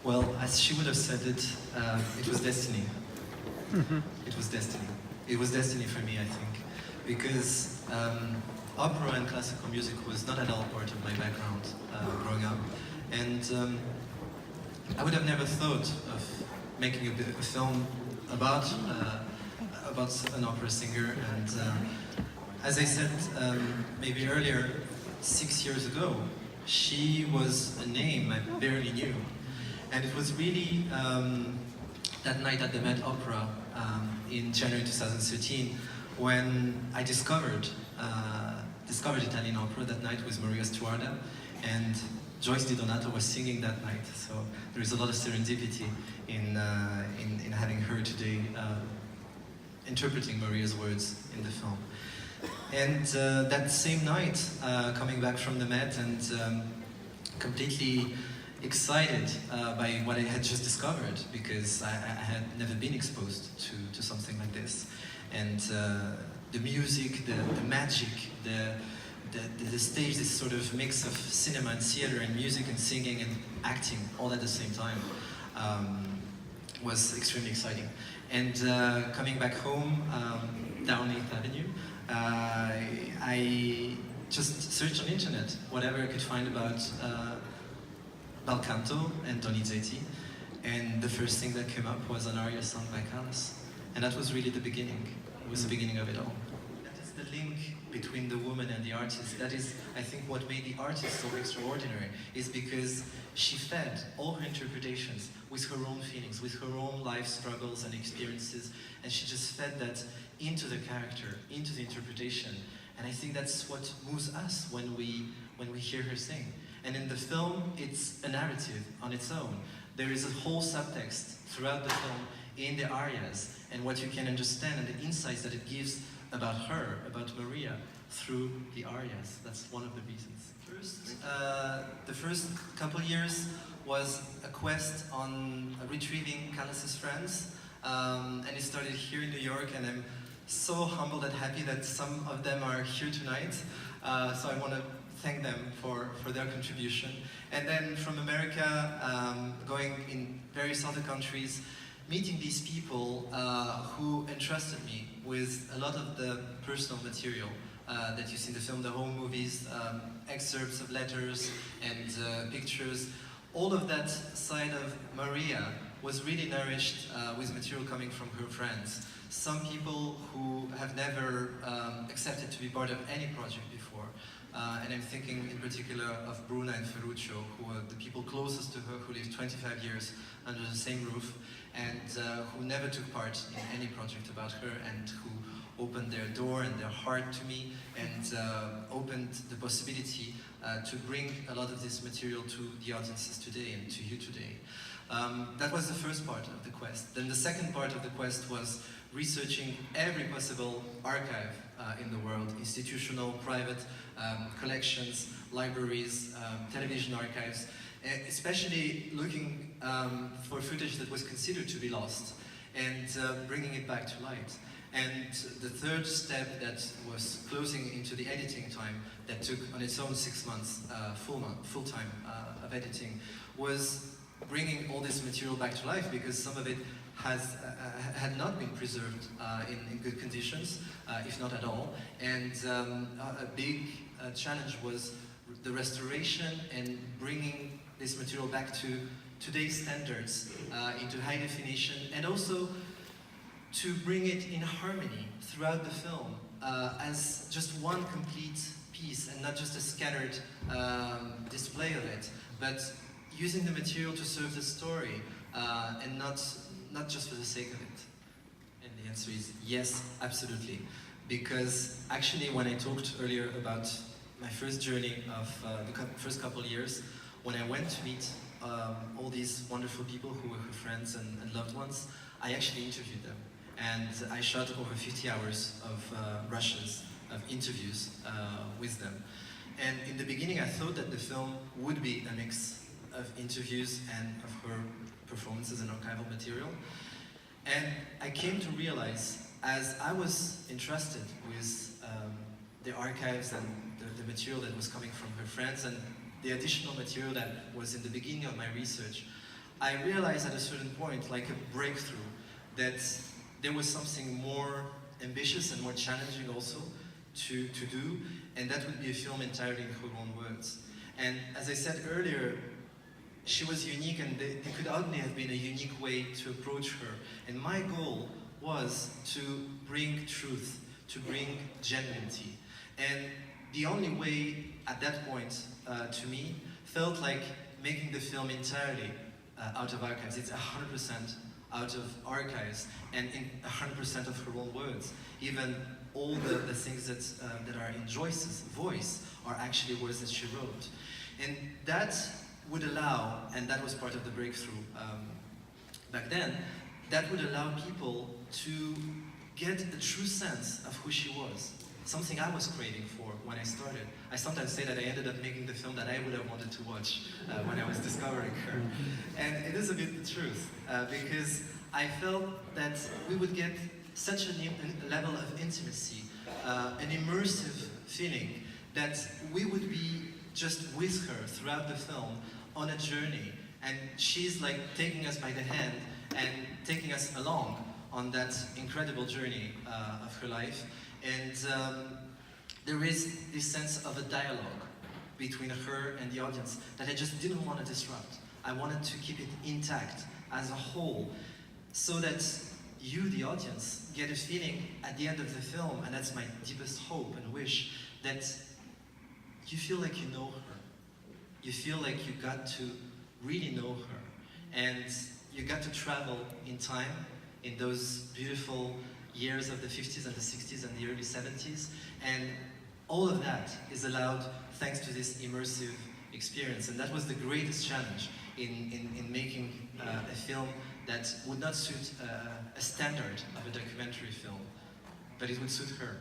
Well, as she would have said it, it was destiny. It was destiny. It was destiny for me, I think, because opera and classical music was not at all part of my background growing up, and I would have never thought of making a film about an opera singer. And as I said maybe earlier, 6 years ago, she was a name I barely knew. And it was really that night at the Met Opera in January 2013 when I discovered Italian opera that night with Maria Stuarda, and Joyce Di Donato was singing that night. So there is a lot of serendipity in having her today interpreting Maria's words in the film. And that same night, coming back from the Met and completely excited by what I had just discovered, because I had never been exposed to something like this. And the music, the magic, the stage, this sort of mix of cinema and theater and music and singing and acting all at the same time was extremely exciting. And coming back home down 8th Avenue, I just searched on the internet whatever I could find about bel canto and Donizetti, and the first thing that came up was an aria sung by Callas. And that was really the beginning. It was the beginning of it all. That is the link between the woman and the artist. That is, I think, what made the artist so extraordinary, is because she fed all her interpretations with her own feelings, with her own life struggles and experiences, and she just fed that into the character, into the interpretation. And I think that's what moves us when we hear her sing. And in the film, it's a narrative on its own. There is a whole subtext throughout the film in the arias, and what you can understand and the insights that it gives about her, about Maria, through the arias. That's one of the reasons. The first couple years was a quest on retrieving Callas' friends, and it started here in New York, and I'm so humbled and happy that some of them are here tonight. So I want to thank them for their contribution. And then from America, going in various other countries, meeting these people who entrusted me with a lot of the personal material that you see in the film, the home movies, excerpts of letters and pictures. All of that side of Maria was really nourished with material coming from her friends. Some people who have never accepted to be part of any project before. And I'm thinking in particular of Bruna and Ferruccio, who are the people closest to her, who lived 25 years under the same roof, and who never took part in any project about her, and who opened their door and their heart to me, and opened the possibility to bring a lot of this material to the audiences today and to you today. That was the first part of the quest. Then the second part of the quest was researching every possible archive in the world, institutional, private, collections, libraries, television archives, especially looking for footage that was considered to be lost and bringing it back to light. And the third step that was closing into the editing time that took on its own 6 months, full time of editing, was bringing all this material back to life, because some of it had not been preserved in good conditions, if not at all. And a big challenge was the restoration and bringing this material back to today's standards, into high definition, and also to bring it in harmony throughout the film as just one complete piece, and not just a scattered display of it, but using the material to serve the story, and not just for the sake of it. And the answer is yes, absolutely. Because actually, when I talked earlier about my first journey of the first couple of years, when I went to meet all these wonderful people who were her friends and loved ones, I actually interviewed them. And I shot over 50 hours of rushes, of interviews with them. And in the beginning, I thought that the film would be a mix of interviews and of her performances and archival material. And I came to realize, as I was entrusted with the archives and the material that was coming from her friends and the additional material that was in the beginning of my research, I realized at a certain point, like a breakthrough, that there was something more ambitious and more challenging also to do, and that would be a film entirely in her own words. And as I said earlier, she was unique, and there could only have been a unique way to approach her. And my goal was to bring truth, to bring genuinity. And the only way at that point, to me, felt like making the film entirely out of archives. It's 100% out of archives, and in 100% of her own words. Even all the things that are in Joyce's voice are actually words that she wrote. And that would allow, and that was part of the breakthrough back then, that would allow people to get a true sense of who she was. Something I was craving for when I started. I sometimes say that I ended up making the film that I would have wanted to watch when I was discovering her. And it is a bit the truth, because I felt that we would get such a level of intimacy, an immersive feeling, that we would be just with her throughout the film on a journey. And she's like taking us by the hand and taking us along on that incredible journey of her life. And there is this sense of a dialogue between her and the audience that I just didn't want to disrupt. I wanted to keep it intact as a whole, so that you, the audience, get a feeling at the end of the film, and that's my deepest hope and wish, that you feel like you know her. You feel like you got to really know her. And you got to travel in time, in those beautiful years of the 50s and the 60s and the early 70s. And all of that is allowed thanks to this immersive experience. And that was the greatest challenge in making a film that would not suit a standard of a documentary film, but it would suit her.